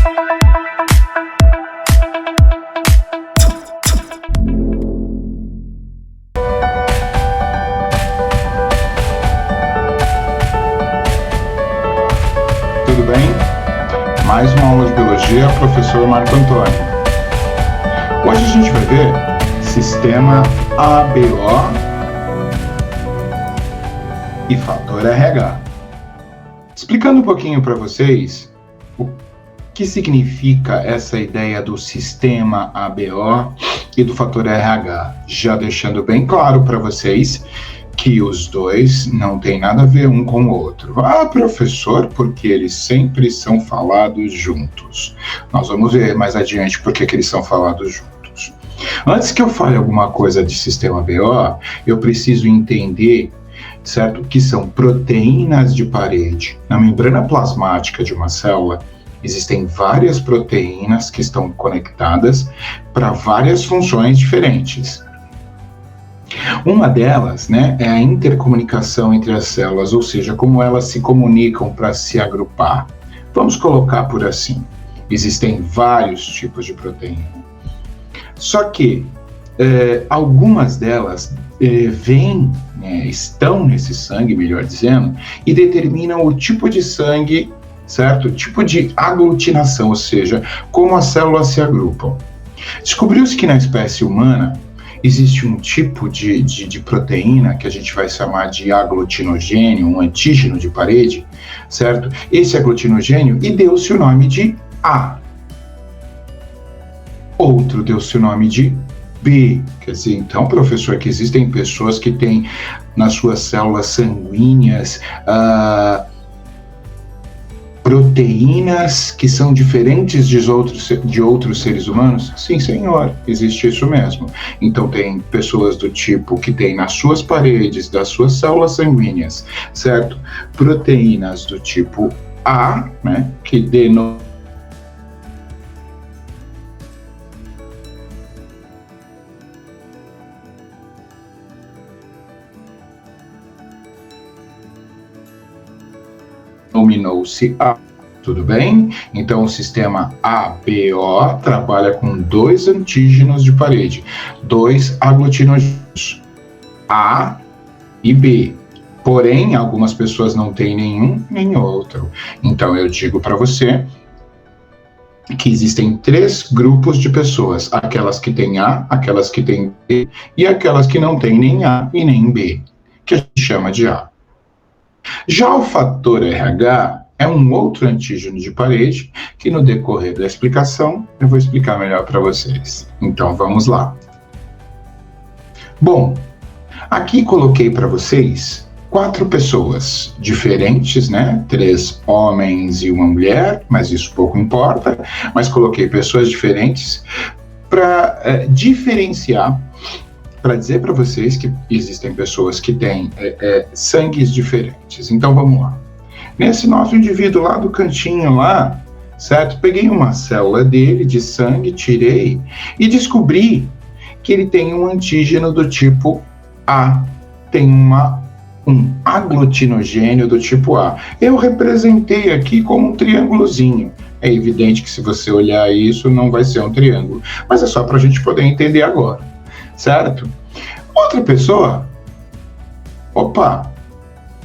Tudo bem? Mais uma aula de biologia, professor Marco Antônio. Hoje a gente vai ver sistema ABO e fator RH. Explicando um pouquinho para vocês o que significa essa ideia do sistema ABO e do fator RH, já deixando bem claro para vocês que os dois não têm nada a ver um com o outro. Ah, professor, porque eles sempre são falados juntos. Nós vamos ver mais adiante por que eles são falados juntos. Antes que eu fale alguma coisa de sistema BO, eu preciso entender, certo, que são proteínas de parede. Na membrana plasmática de uma célula, existem várias proteínas que estão conectadas para várias funções diferentes. Uma delas, é a intercomunicação entre as células, ou seja, como elas se comunicam para se agrupar. Vamos colocar por assim. Existem vários tipos de proteína. Só que algumas delas estão nesse sangue, melhor dizendo, e determinam o tipo de sangue, certo? O tipo de aglutinação, ou seja, como as células se agrupam. Descobriu-se que na espécie humana existe um tipo de proteína que a gente vai chamar de aglutinogênio, um antígeno de parede, certo? Esse aglutinogênio, e deu-se o nome de A. Outro deu-se o nome de B. Quer dizer, então, professor, que existem pessoas que têm nas suas células sanguíneas proteínas que são diferentes de outros seres humanos? Sim, senhor, existe isso mesmo. Então tem pessoas do tipo que tem nas suas paredes das suas células sanguíneas, certo? Proteínas do tipo A, que denominou-se A. Tudo bem? Então, o sistema ABO trabalha com dois antígenos de parede, dois aglutinogênios, A e B. Porém, algumas pessoas não têm nenhum nem outro. Então, eu digo para você que existem três grupos de pessoas: aquelas que têm A, aquelas que têm B e aquelas que não têm nem A e nem B, que a gente chama de A. Já o fator RH é um outro antígeno de parede que no decorrer da explicação eu vou explicar melhor para vocês. Então vamos lá. Bom, aqui coloquei para vocês 4 pessoas diferentes, 3 homens e uma mulher, mas isso pouco importa, mas coloquei pessoas diferentes para diferenciar, para dizer para vocês que existem pessoas que têm sangues diferentes. Então vamos lá. Nesse nosso indivíduo lá do cantinho lá, certo? Peguei uma célula dele de sangue, tirei e descobri que ele tem um antígeno do tipo A, tem um aglutinogênio do tipo A. Eu representei aqui como um triângulozinho. É evidente que se você olhar isso não vai ser um triângulo, mas é só para a gente poder entender agora, certo? Outra pessoa,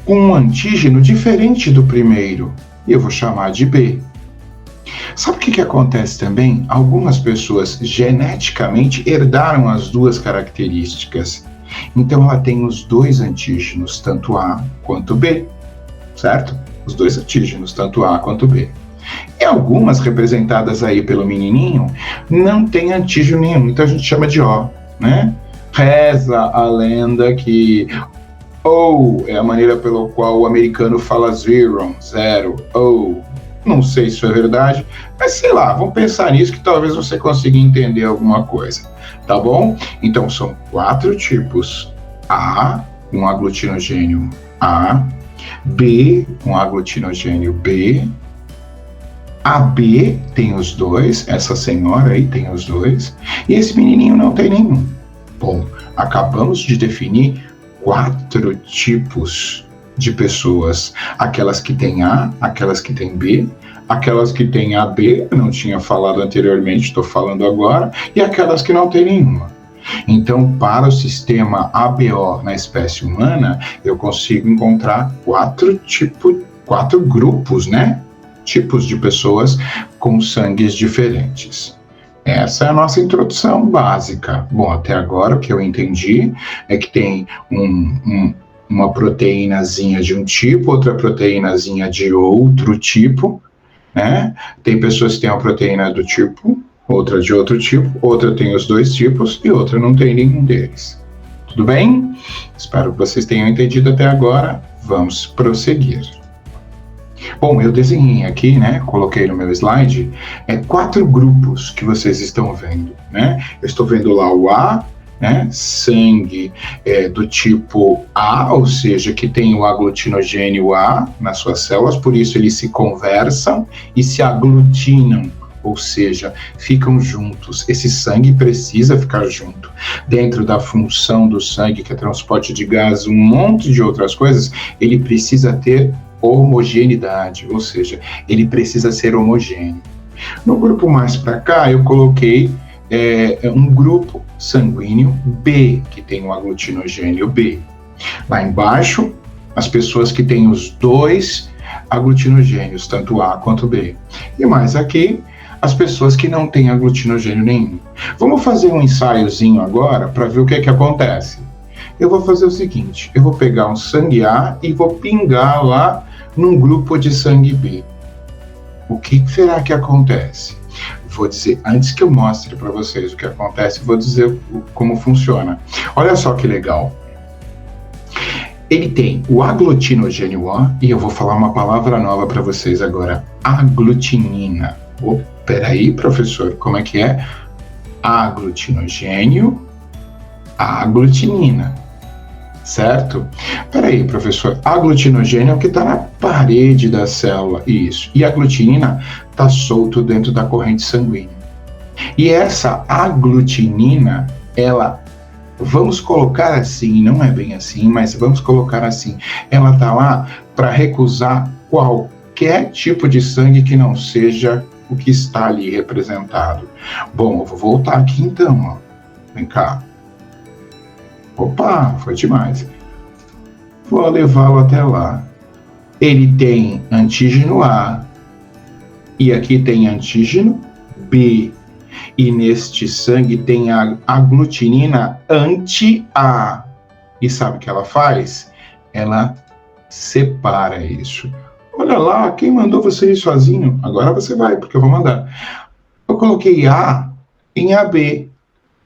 com um antígeno diferente do primeiro, e eu vou chamar de B. Sabe o que acontece também? Algumas pessoas geneticamente herdaram as duas características. Então ela tem os dois antígenos, tanto A quanto B, certo? Os dois antígenos, tanto A quanto B. E algumas, representadas aí pelo menininho, não tem antígeno nenhum, então a gente chama de O, Reza a lenda que O é a maneira pela qual o americano fala zero, O. Não sei se isso é verdade, mas sei lá, vamos pensar nisso que talvez você consiga entender alguma coisa, tá bom? Então são 4 tipos: A, um aglutinogênio A, B, um aglutinogênio B, AB tem os dois, essa senhora aí tem os dois, e esse menininho não tem nenhum. Bom, acabamos de definir 4 tipos de pessoas: aquelas que têm A, aquelas que têm B, aquelas que têm AB, não tinha falado anteriormente, estou falando agora, e aquelas que não têm nenhuma. Então, para o sistema ABO na espécie humana, eu consigo encontrar quatro grupos, né? Tipos de pessoas com sangues diferentes. Essa é a nossa introdução básica. Bom, até agora o que eu entendi é que tem uma proteínazinha de um tipo, outra proteínazinha de outro tipo, né? Tem pessoas que têm uma proteína do tipo, outra de outro tipo, outra tem os dois tipos e outra não tem nenhum deles. Tudo bem? Espero que vocês tenham entendido até agora. Vamos prosseguir. Bom, eu desenhei aqui, né, coloquei no meu slide, 4 grupos que vocês estão vendo, né? Eu estou vendo lá o A, né, sangue do tipo A, ou seja, que tem o aglutinogênio A nas suas células, por isso eles se conversam e se aglutinam, ou seja, ficam juntos. Esse sangue precisa ficar junto. Dentro da função do sangue, que é transporte de gás, um monte de outras coisas, ele precisa ter homogeneidade, ou seja, ele precisa ser homogêneo. No grupo mais para cá, eu coloquei um grupo sanguíneo B, que tem o aglutinogênio B. Lá embaixo, as pessoas que têm os dois aglutinogênios, tanto A quanto B. E mais aqui, as pessoas que não têm aglutinogênio nenhum. Vamos fazer um ensaiozinho agora para ver o que acontece. Eu vou fazer o seguinte, eu vou pegar um sangue A e vou pingar lá num grupo de sangue B. O que será que acontece? Vou dizer, antes que eu mostre para vocês o que acontece, vou dizer como funciona. Olha só que legal. Ele tem o aglutinogênio A, e eu vou falar uma palavra nova para vocês agora, aglutinina. Peraí, professor, como é que é? Aglutinogênio, aglutinina. Certo? Peraí, professor, aglutinogênio é o que está na parede da célula, isso. E a aglutinina está solto dentro da corrente sanguínea. E essa aglutinina, ela, vamos colocar assim, não é bem assim, mas vamos colocar assim, ela está lá para recusar qualquer tipo de sangue que não seja o que está ali representado. Bom, eu vou voltar aqui então, ó. Vem cá. Opa, foi demais. Vou levá-lo até lá. Ele tem antígeno A e aqui tem antígeno B. E neste sangue tem a aglutinina anti-A. E sabe o que ela faz? Ela separa isso. Olha lá, quem mandou você ir sozinho? Agora você vai, porque eu vou mandar. Eu coloquei A em AB.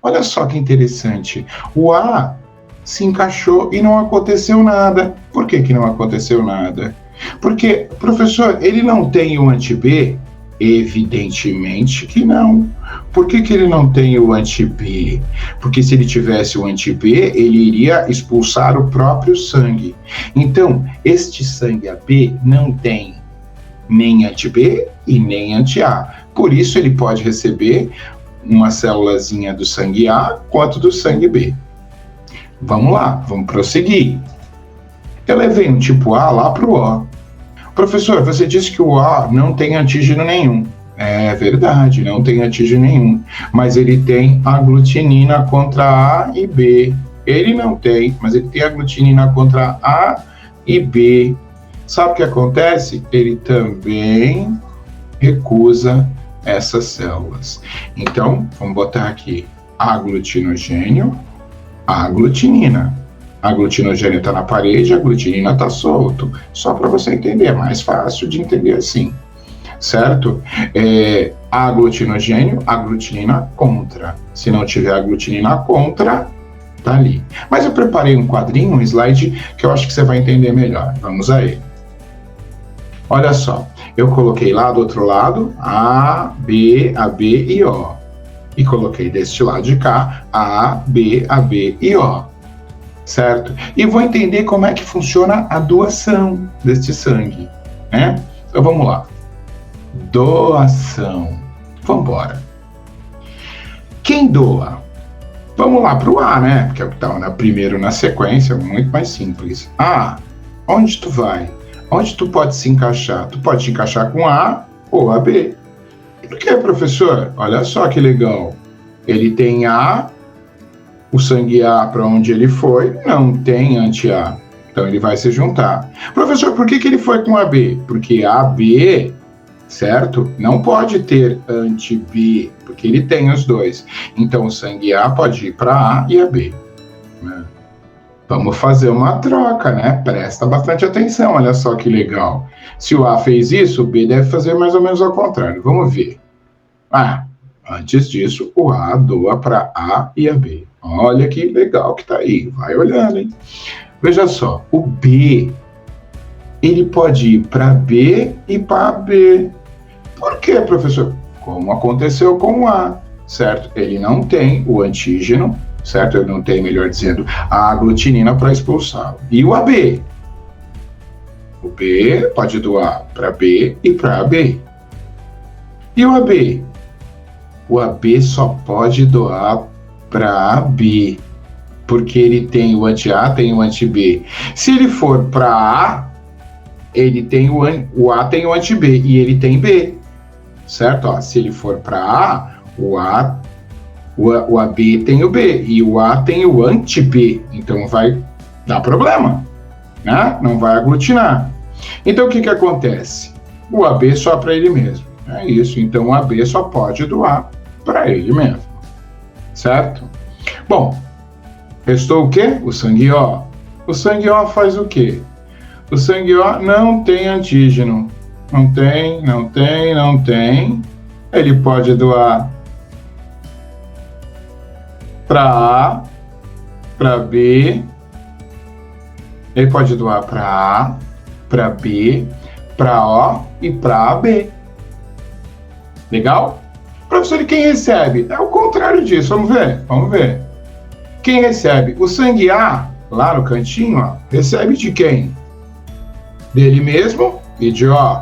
Olha só que interessante. O A se encaixou e não aconteceu nada. Por que não aconteceu nada? Porque, professor, ele não tem o anti-B? Evidentemente que não. Por que ele não tem o anti-B? Porque se ele tivesse o anti-B, ele iria expulsar o próprio sangue. Então, este sangue AB não tem nem anti-B e nem anti-A. Por isso, ele pode receber uma célulazinha do sangue A quanto do sangue B. Vamos lá, vamos prosseguir. Eu levei um tipo A lá para o O. Professor, você disse que o A não tem antígeno nenhum. É verdade, não tem antígeno nenhum. Mas ele tem aglutinina contra A e B. Ele não tem, mas ele tem aglutinina contra A e B. Sabe o que acontece? Ele também recusa essas células. Então, vamos botar aqui aglutinogênio, aglutinina. A aglutinogênio está na parede, a aglutinina está solto. Só para você entender, é mais fácil de entender assim, certo? Aglutinogênio, aglutinina contra. Se não tiver aglutinina contra, tá ali. Mas eu preparei um quadrinho, um slide, que eu acho que você vai entender melhor. Vamos a ele. Olha só, eu coloquei lá do outro lado A, B e O. E coloquei deste lado de cá A, B e O. Certo? E vou entender como é que funciona a doação deste sangue, né? Então vamos lá. Doação. Vamos embora. Quem doa? Vamos lá para o A, né? Porque é o que está primeiro na sequência, muito mais simples. A, onde tu vai? Onde tu pode se encaixar? Tu pode te encaixar com A o AB. Por que, professor? Olha só que legal. Ele tem A, o sangue A para onde ele foi, não tem anti-A. Então ele vai se juntar. Professor, por que ele foi com AB? Porque AB, certo? Não pode ter anti-B, porque ele tem os dois. Então o sangue A pode ir para A e AB. Né? Vamos fazer uma troca, né? Presta bastante atenção, olha só que legal. Se o A fez isso, o B deve fazer mais ou menos ao contrário. Vamos ver. Antes disso, o A doa para A e a B. Olha que legal que tá aí. Vai olhando, hein? Veja só, o B, ele pode ir para B e para B. Por quê, professor? Como aconteceu com o A, certo? Ele não tem o antígeno, certo? Ele não tem, melhor dizendo, a aglutinina para expulsá-lo. E o AB? O B pode doar para B e para AB. E o AB? O AB só pode doar para AB, porque ele tem o anti-A, tem o anti-B. Se ele for para A, ele tem o A tem o anti-B e ele tem B, certo? Ó, se ele for para A, o AB tem o B e o A tem o anti-B, então vai dar problema, né? Não vai aglutinar. Então o que acontece? O AB só para ele mesmo. É isso, então o AB só pode doar para ele mesmo, certo? Bom, restou o quê? O sangue O. O sangue O faz o quê? O sangue O não tem antígeno. Não tem. Ele pode doar para A, para B. Ele pode doar para A, para B, para O e para AB. Legal? Professor, e quem recebe? É o contrário disso, vamos ver. Quem recebe? O sangue A, lá no cantinho, ó, recebe de quem? Dele mesmo e de O.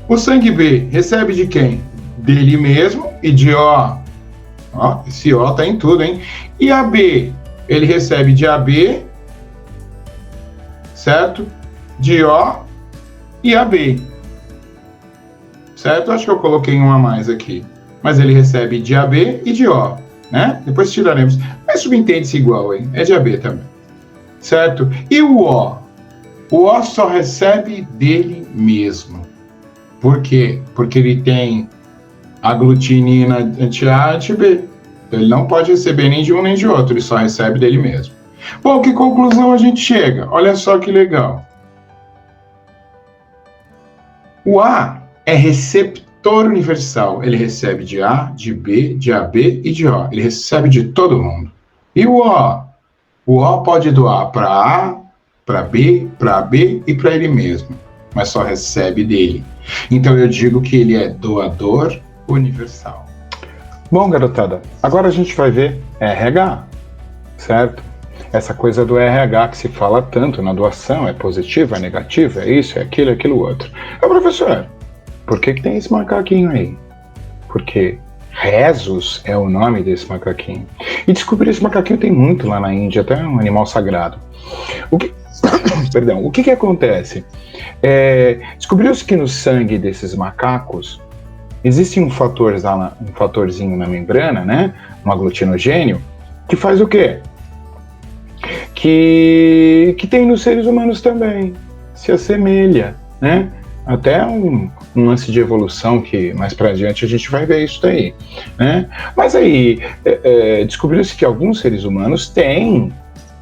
O sangue B recebe de quem? Dele mesmo e de O. Ó, esse O tá em tudo, hein? E a B? Ele recebe de AB, certo? De O e AB. Certo? Acho que eu coloquei um a mais aqui. Mas ele recebe de AB e de O, né? Depois tiraremos. Mas subentende-se igual, hein? É de AB também. Certo? E o O? O O só recebe dele mesmo. Por quê? Porque ele tem aglutinina anti-A, anti-B. Ele não pode receber nem de um nem de outro, ele só recebe dele mesmo. Bom, que conclusão a gente chega? Olha só que legal. O A é receptor universal. Ele recebe de A, de B, de AB e de O. Ele recebe de todo mundo. E o O? O O pode doar para A, para B, para AB e para ele mesmo, mas só recebe dele. Então eu digo que ele é doador universal. Bom, garotada, agora a gente vai ver RH, certo? Essa coisa do RH que se fala tanto na doação, é positiva, é negativa, é isso, é aquilo outro. Professor, por que tem esse macaquinho aí? Porque Rhesus é o nome desse macaquinho. E descobrir esse macaquinho tem muito lá na Índia, até um animal sagrado. O que acontece? Descobriu-se que no sangue desses macacos existe um fatorzinho na membrana, né? Um aglutinogênio, que faz o quê? Que tem nos seres humanos também. Se assemelha, né? Até um lance de evolução que mais pra adiante a gente vai ver isso daí, né? Mas aí, descobriu-se que alguns seres humanos têm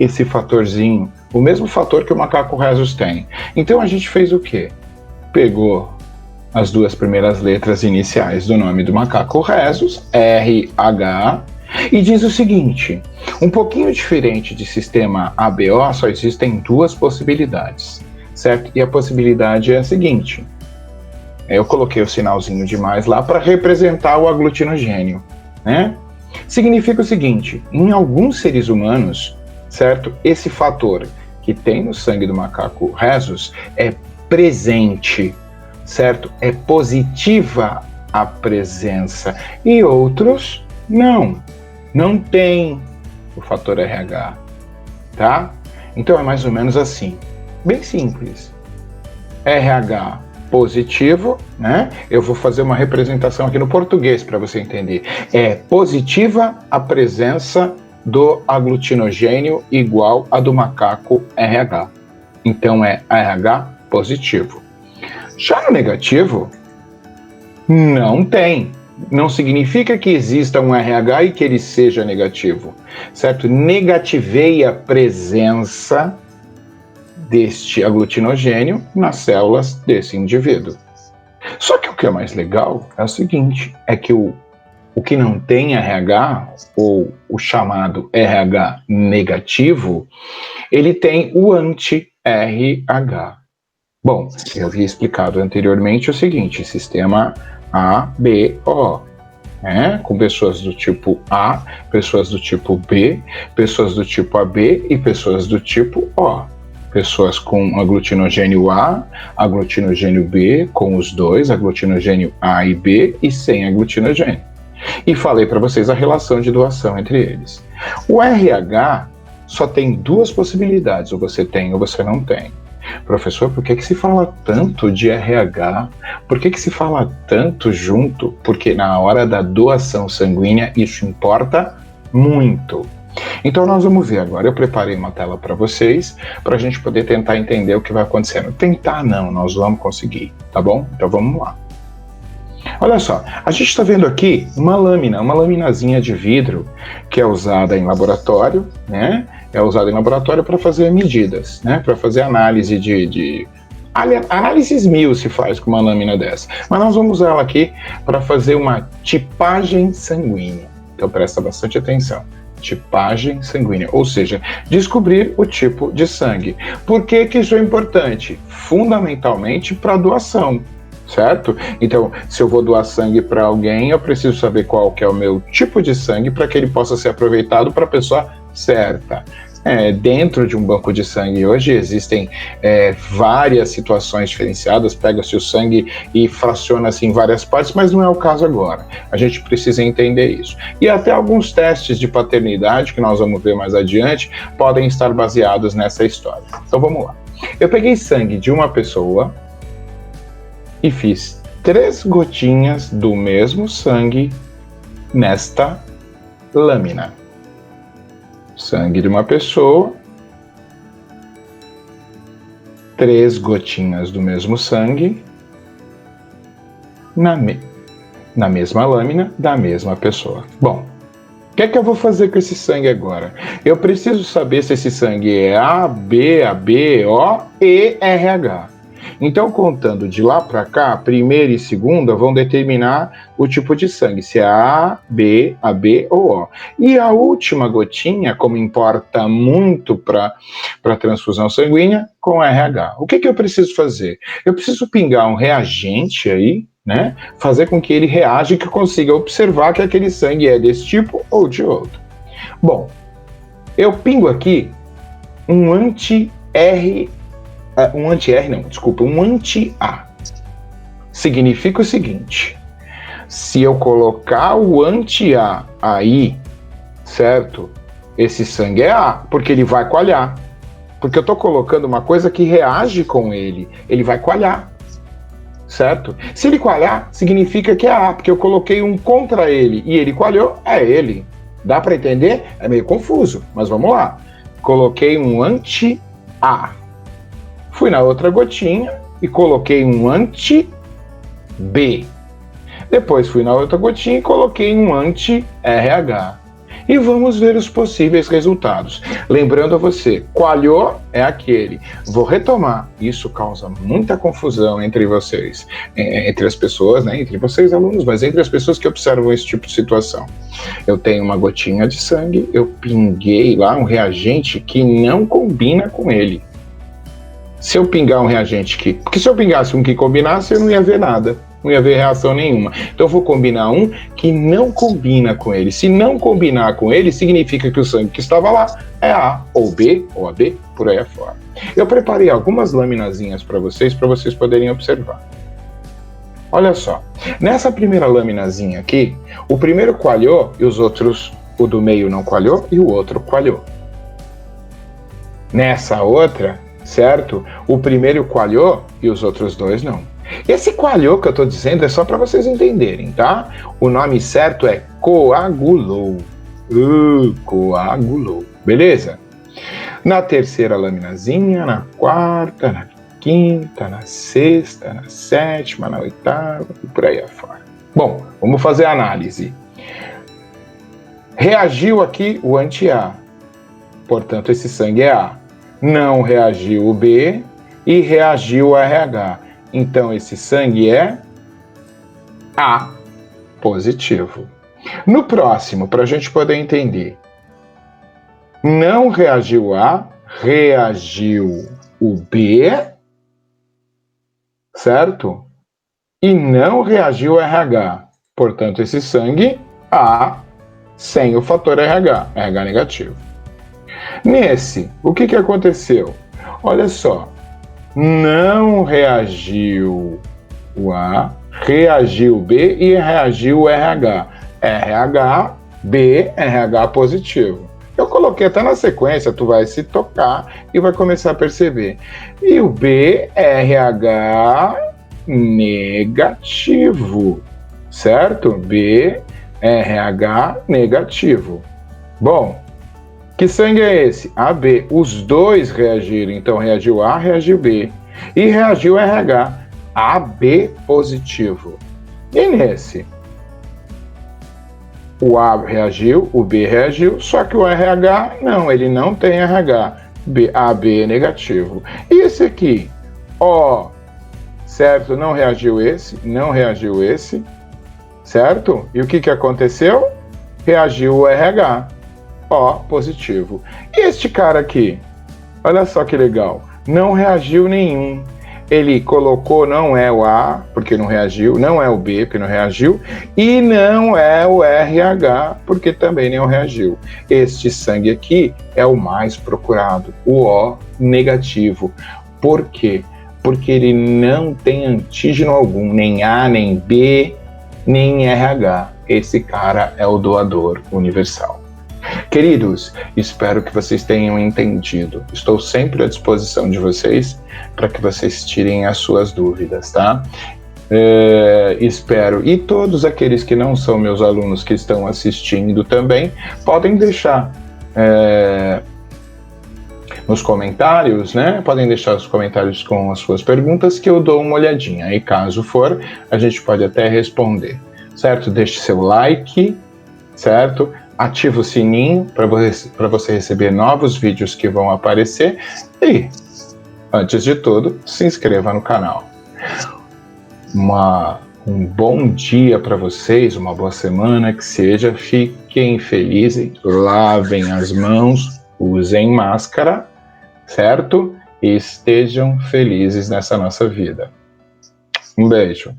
esse fatorzinho, o mesmo fator que o macaco Rhesus tem. Então a gente fez o quê? Pegou as duas primeiras letras iniciais do nome do macaco Rhesus, RH, e diz o seguinte: um pouquinho diferente de sistema ABO, só existem duas possibilidades, certo? E a possibilidade é a seguinte: eu coloquei o sinalzinho de mais lá para representar o aglutinogênio, né? Significa o seguinte: em alguns seres humanos, certo? Esse fator que tem no sangue do macaco Rhesus é presente, certo? É positiva a presença. E outros não tem o fator RH, tá? Então é mais ou menos assim, bem simples. RH positivo, né? Eu vou fazer uma representação aqui no português para você entender. É positiva a presença do aglutinogênio igual a do macaco RH. Então é RH positivo. Já no negativo, não tem. Não significa que exista um RH e que ele seja negativo, certo? Negativei a presença deste aglutinogênio nas células desse indivíduo. Só que o que é mais legal é o seguinte, é que o que não tem RH, ou o chamado RH negativo, ele tem o anti-RH. Bom, eu havia explicado anteriormente o seguinte, sistema ABO, né? Com pessoas do tipo A, pessoas do tipo B, pessoas do tipo AB e pessoas do tipo O. Pessoas com aglutinogênio A, aglutinogênio B, com os dois, aglutinogênio A e B, e sem aglutinogênio. E falei para vocês a relação de doação entre eles. O RH só tem duas possibilidades, ou você tem ou você não tem. Professor, por que se fala tanto de RH? Por que se fala tanto junto? Porque na hora da doação sanguínea isso importa muito. Então nós vamos ver agora, eu preparei uma tela para vocês, para a gente poder tentar entender o que vai acontecendo. Tentar não, nós vamos conseguir, tá bom? Então vamos lá. Olha só, a gente está vendo aqui uma laminazinha de vidro que é usada em laboratório, né? É usada em laboratório para fazer medidas, né? Para fazer análise análises 1000 se faz com uma lâmina dessa. Mas nós vamos usar ela aqui para fazer uma tipagem sanguínea. Então presta bastante atenção. Tipagem sanguínea, ou seja, descobrir o tipo de sangue. Por que isso é importante? Fundamentalmente para doação, certo? Então, se eu vou doar sangue para alguém, eu preciso saber qual que é o meu tipo de sangue para que ele possa ser aproveitado para a pessoa certa. Dentro de um banco de sangue hoje existem várias situações diferenciadas, pega-se o sangue e fraciona-se em várias partes, mas não é o caso agora. A gente precisa entender isso. E até alguns testes de paternidade, que nós vamos ver mais adiante, podem estar baseados nessa história. Então vamos lá. Eu peguei sangue de uma pessoa e fiz 3 gotinhas do mesmo sangue nesta lâmina. Sangue de uma pessoa, 3 gotinhas do mesmo sangue na mesma lâmina da mesma pessoa. Bom, o que é que eu vou fazer com esse sangue agora? Eu preciso saber se esse sangue é A, B, AB, O e RH. Então, contando de lá para cá, primeira e segunda vão determinar o tipo de sangue, se é A, B, AB ou O. E a última gotinha, como importa muito para a transfusão sanguínea, com RH. O que eu preciso fazer? Eu preciso pingar um reagente aí, né? Fazer com que ele reaja e que eu consiga observar que aquele sangue é desse tipo ou de outro. Bom, eu pingo aqui um anti-A. Significa o seguinte, se eu colocar o anti-A aí, certo? Esse sangue é A, porque ele vai coalhar. Porque eu estou colocando uma coisa que reage com ele vai coalhar, certo? Se ele coalhar, significa que é A, porque eu coloquei um contra ele e ele coalhou, é ele. Dá para entender? É meio confuso, mas vamos lá. Coloquei um anti-A. Fui na outra gotinha e coloquei um anti-B. Depois fui na outra gotinha e coloquei um anti-RH. E vamos ver os possíveis resultados. Lembrando a você, coalhou é aquele. Vou retomar. Isso causa muita confusão entre vocês. Entre as pessoas, né? Entre vocês alunos, mas entre as pessoas que observam esse tipo de situação. Eu tenho uma gotinha de sangue, eu pinguei lá um reagente que não combina com ele. Se eu pingar um reagente que... Porque se eu pingasse um que combinasse, eu não ia ver nada. Não ia ver reação nenhuma. Então eu vou combinar um que não combina com ele. Se não combinar com ele, significa que o sangue que estava lá é A, ou B, ou AB, por aí afora. Eu preparei algumas laminazinhas para vocês poderem observar. Olha só. Nessa primeira laminazinha aqui, o primeiro coalhou e os outros, o do meio não coalhou e o outro coalhou. Nessa outra... certo? O primeiro coalhou e os outros dois não. Esse coalhou que eu estou dizendo é só para vocês entenderem, tá? O nome certo é coagulou. Coagulou. Beleza? Na terceira laminazinha, na quarta, na quinta, na sexta, na sétima, na oitava e por aí afora. Bom, vamos fazer a análise. Reagiu aqui o anti-A, portanto esse sangue é A. Não reagiu o B e reagiu o RH. Então esse sangue é A positivo. No próximo, para a gente poder entender, não reagiu A, reagiu o B, certo? E não reagiu o RH. Portanto, esse sangue A sem o fator RH, RH negativo. Nesse, o que aconteceu? Olha só, não reagiu o A, reagiu o B e reagiu o RH. RH, B, RH positivo. Eu coloquei até na sequência, tu vai se tocar e vai começar a perceber. E o B, RH negativo, certo? B, RH negativo. Bom, que sangue é esse? AB. Os dois reagiram, então reagiu A, reagiu B. E reagiu RH, AB positivo. E nesse? O A reagiu, o B reagiu, só que o RH não, ele não tem RH. AB negativo. E esse aqui? O, certo? Não reagiu esse, não reagiu esse, certo? E o que aconteceu? Reagiu o RH. O positivo. E este cara aqui? Olha só que legal. Não reagiu nenhum. Ele colocou não é o A, porque não reagiu, não é o B, porque não reagiu, e não é o RH, porque também não reagiu. Este sangue aqui é o mais procurado, o O negativo. Por quê? Porque ele não tem antígeno algum, nem A, nem B, nem RH. Esse cara é o doador universal. Queridos, espero que vocês tenham entendido. Estou sempre à disposição de vocês para que vocês tirem as suas dúvidas, tá? Espero. E todos aqueles que não são meus alunos que estão assistindo também, podem deixar nos comentários, né? Podem deixar os comentários com as suas perguntas que eu dou uma olhadinha. E caso for, a gente pode até responder, certo? Deixe seu like, certo? Ativa o sininho para você receber novos vídeos que vão aparecer e, antes de tudo, se inscreva no canal. Um bom dia para vocês, uma boa semana que seja, fiquem felizes, lavem as mãos, usem máscara, certo? E estejam felizes nessa nossa vida. Um beijo.